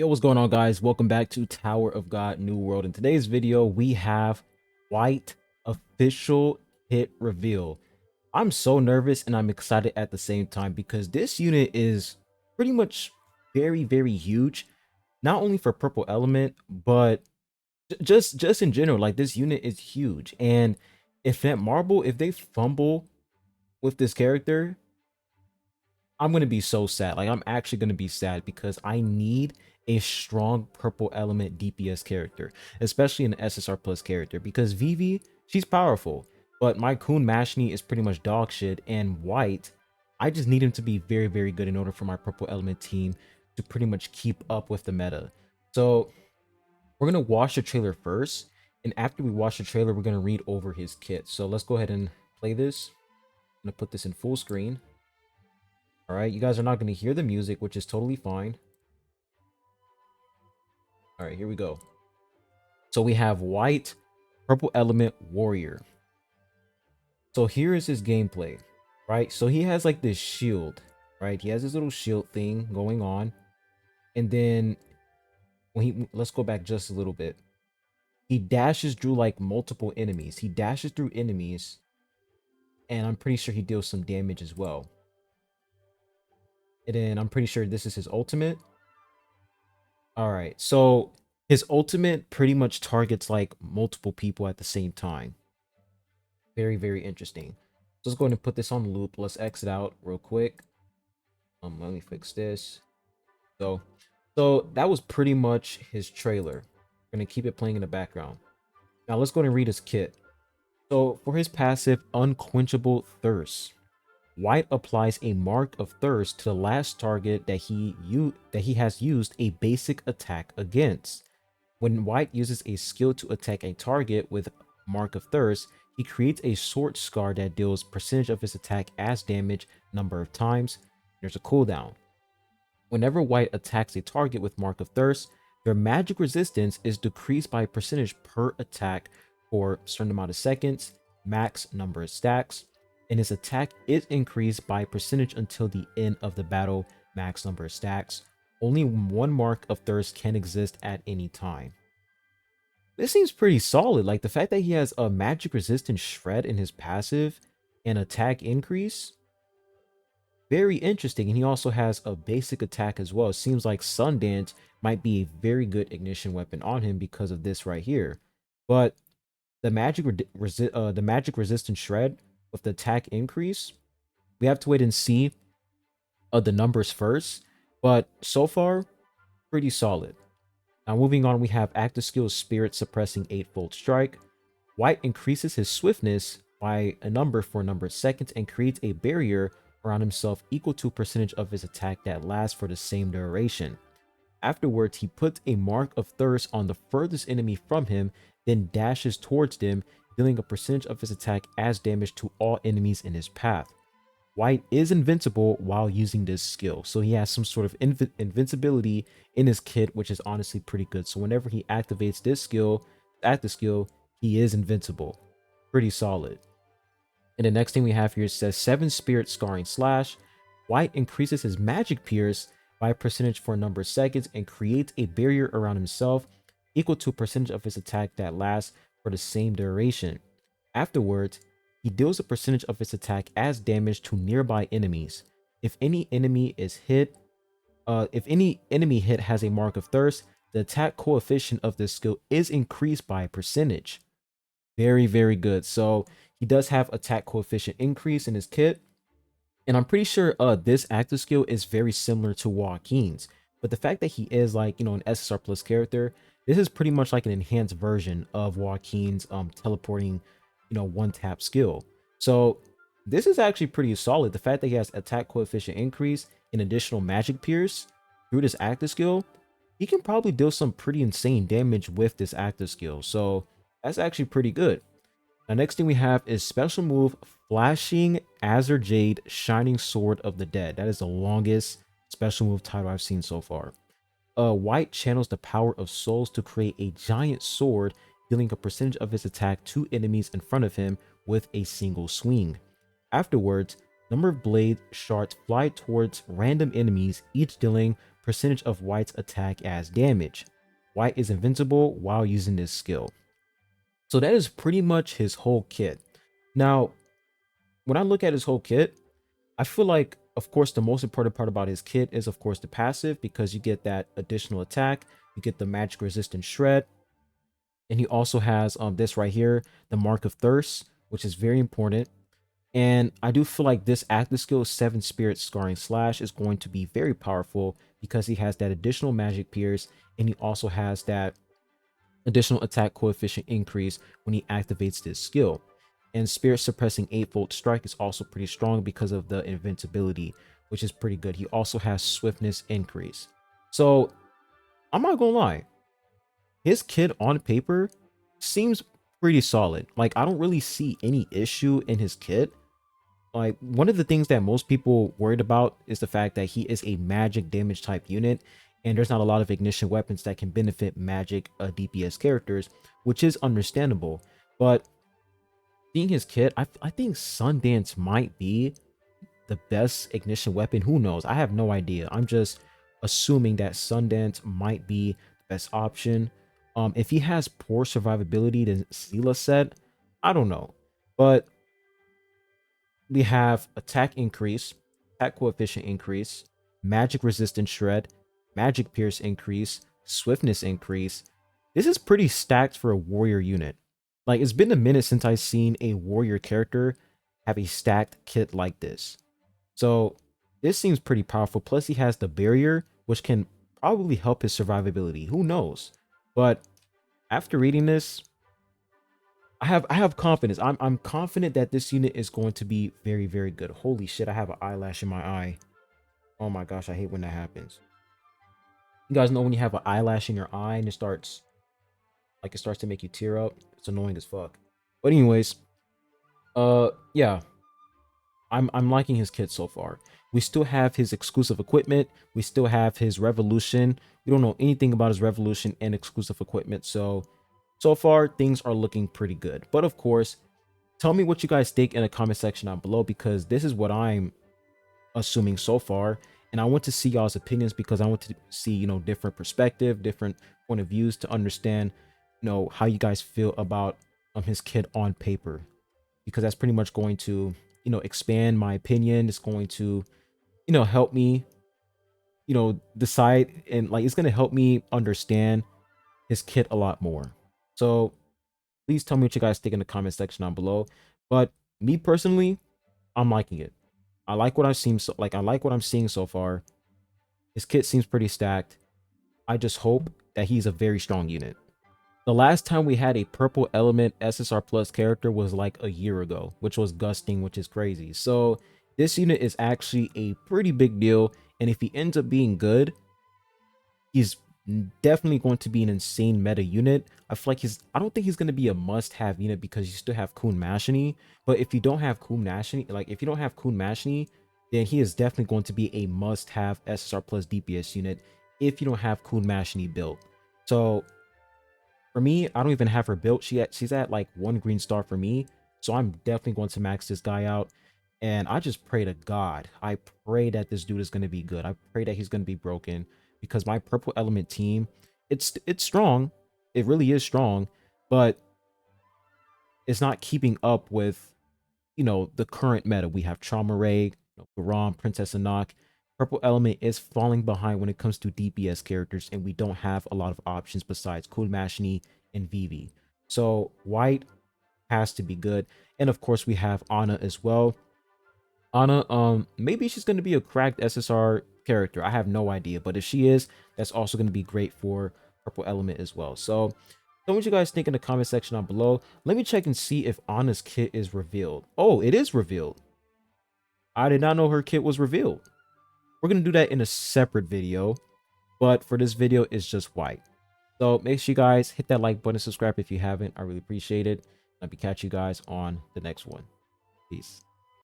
Yo, what's going on, guys? Welcome back to Tower of God New World. In today's video, we have White official hit reveal. I'm so nervous and I'm excited at the same time because this unit is pretty much very huge, not only for purple element, but just in general. Like, this unit is huge. And if Netmarble, if they fumble with this character, I'm gonna be so sad. Like, I'm actually gonna be sad because I need a strong purple element DPS character, especially an SSR plus character, because Vivi, she's powerful, but my Kun Mashni is pretty much dog shit, and White, I just need him to be very good in order for my purple element team to pretty much keep up with the meta. So we're gonna watch the trailer first, and after we watch the trailer, we're gonna read over his kit. So let's go ahead and play this. I'm gonna put this in full screen. All right, you guys are not going to hear the music, which is totally fine. All right, here we go. So we have White, Purple Element Warrior. So here is his gameplay, right? So he has like this shield, right? He has this little shield thing going on. And then let's go back just a little bit. He dashes through like multiple enemies. He dashes through enemies, and I'm pretty sure he deals some damage as well. And then I'm pretty sure this is his ultimate. All right, so his ultimate pretty much targets like multiple people at the same time. Very interesting. So let's go ahead and put this on loop. Let's exit out real quick. Let me fix this. So that was pretty much his trailer. We're gonna keep it playing in the background. Now let's go ahead and read his kit. So for his passive, Unquenchable Thirst, White applies a mark of thirst to the last target that he has used a basic attack against. When White uses a skill to attack a target with Mark of Thirst, he creates a sword scar that deals percentage of his attack as damage number of times. There's a cooldown. Whenever White attacks a target with Mark of Thirst, their magic resistance is decreased by a percentage per attack for a certain amount of seconds, max number of stacks, and his attack is increased by a percentage until the end of the battle, max number of stacks. Only one Mark of Thirst can exist at any time. This seems pretty solid. Like, the fact that he has a magic resistant shred in his passive and attack increase, very interesting. And he also has a basic attack as well. It seems like Sundance might be a very good ignition weapon on him because of this right here. But the magic resistant shred with the attack increase, we have to wait and see the numbers first. But so far, pretty solid. Now moving on, we have active skill Spirit Suppressing 8-fold Strike. White increases his swiftness by a number for a number of seconds and creates a barrier around himself equal to a percentage of his attack that lasts for the same duration. Afterwards, he puts a Mark of Thirst on the furthest enemy from him, then dashes towards them, dealing a percentage of his attack as damage to all enemies in his path. White is invincible while using this skill, so he has some sort of invincibility in his kit, which is honestly pretty good. So whenever he activates this skill, active skill, he is invincible. Pretty solid. And the next thing we have here says 7 Spirit Scarring Slash. White increases his magic pierce by a percentage for a number of seconds and creates a barrier around himself equal to a percentage of his attack that lasts for the same duration. Afterwards, he deals a percentage of his attack as damage to nearby enemies. If any enemy hit has a Mark of Thirst, the attack coefficient of this skill is increased by a percentage. Very good. So he does have attack coefficient increase in his kit. And I'm pretty sure this active skill is very similar to Joaquin's. But the fact that he is, like, you know, an SSR plus character, this is pretty much like an enhanced version of Joaquin's teleporting, you know, one tap skill. So this is actually pretty solid. The fact that he has attack coefficient increase and additional magic pierce through this active skill, he can probably deal some pretty insane damage with this active skill. So that's actually pretty good. Now, next thing we have is special move Flashing Azure Jade Shining Sword of the Dead. That is the longest special move title I've seen so far. White channels the power of souls to create a giant sword, dealing a percentage of his attack to enemies in front of him with a single swing. Afterwards, number of blade shards fly towards random enemies, each dealing percentage of White's attack as damage. White is invincible while using this skill. So that is pretty much his whole kit. Now, when I look at his whole kit, I feel like, of course, the most important part about his kit is, of course, the passive, because you get that additional attack, you get the magic resistant shred, and he also has this right here, the Mark of Thirst, which is very important. And I do feel like this active skill, 7 Spirit Scarring Slash, is going to be very powerful because he has that additional magic pierce, and he also has that additional attack coefficient increase when he activates this skill. And Spirit Suppressing 8-Volt Strike is also pretty strong because of the invincibility, which is pretty good. He also has Swiftness increase. So I'm not gonna lie, his kit on paper seems pretty solid. Like, I don't really see any issue in his kit. Like, one of the things that most people worried about is the fact that he is a magic damage type unit, and there's not a lot of ignition weapons that can benefit magic DPS characters, which is understandable. But seeing his kit, I think Sundance might be the best ignition weapon. Who knows? I have no idea. I'm just assuming that Sundance might be the best option. If he has poor survivability, then Sela set, I don't know. But we have attack increase, attack coefficient increase, magic resistance shred, magic pierce increase, swiftness increase. This is pretty stacked for a warrior unit. Like, it's been a minute since I've seen a warrior character have a stacked kit like this. So this seems pretty powerful. Plus he has the barrier, which can probably help his survivability. Who knows? But after reading this, I have confidence. I'm confident that this unit is going to be very, very good. Holy shit, I have an eyelash in my eye. Oh my gosh, I hate when that happens. You guys know when you have an eyelash in your eye and it starts to make you tear up? It's annoying as fuck. But anyways, yeah. I'm liking his kit so far. We still have his exclusive equipment. We still have his revolution. We don't know anything about his revolution and exclusive equipment. So far, things are looking pretty good. But of course, tell me what you guys think in the comment section down below, because this is what I'm assuming so far. And I want to see y'all's opinions, because I want to see, you know, different perspective, different point of views to understand, you know, how you guys feel about his kit on paper, because that's pretty much going to, you know, expand my opinion. It's going to, you know, help me, you know, decide, and like, it's going to help me understand his kit a lot more. So please tell me what you guys think in the comment section down below. But me personally, I'm liking it. I like what I've seen. So, like, I like what I'm seeing so far. His kit seems pretty stacked. I just hope that he's a very strong unit. The last time we had a purple element SSR plus character was like a year ago, which was Gusting, which is crazy. So this unit is actually a pretty big deal. And if he ends up being good, he's definitely going to be an insane meta unit. I feel like I don't think he's going to be a must-have unit, because you still have Kun Mashini. But if you don't have Kun Mashini, then he is definitely going to be a must-have SSR plus DPS unit if you don't have Kun Mashini built. So for me, I don't even have her built. She's at like 1 green star for me. So I'm definitely going to max this guy out. And I just pray to God. I pray that this dude is going to be good. I pray that he's going to be broken, because my purple element team, it's strong. It really is strong, but it's not keeping up with, you know, the current meta. We have Trauma Ray, Garam, Princess Anak. Purple element is falling behind when it comes to DPS characters, and we don't have a lot of options besides Cool Mashini and Vivi. So white has to be good. And of course we have Ana as well. Ana, maybe she's going to be a cracked SSR character. I have no idea, but if she is, that's also going to be great for purple element as well. So tell me what you guys think in the comment section down below. Let me check and see if Ana's kit is revealed. Oh, it is revealed. I did not know her kit was revealed. We're going to do that in a separate video, but for this video, it's just white. So make sure you guys hit that like button, subscribe if you haven't. I really appreciate it. Let me catch you guys on the next one. Peace.